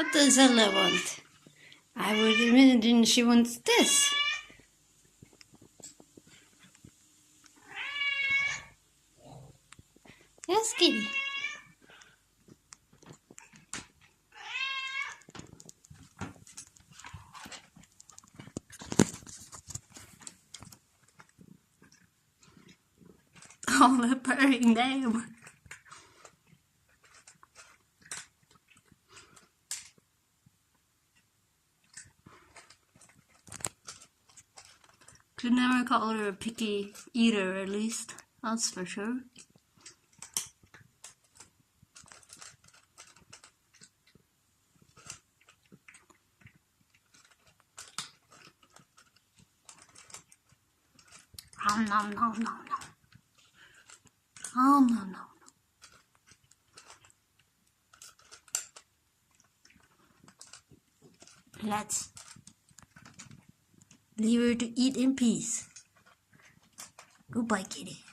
What does Ella want? I would imagine she wants this. Yes, kitty. All the purring them. Could never call her a picky eater, at least. That's for sure. Nom nom nom nom nom. Oh no no. Let's leave her to eat in peace. Goodbye, kitty.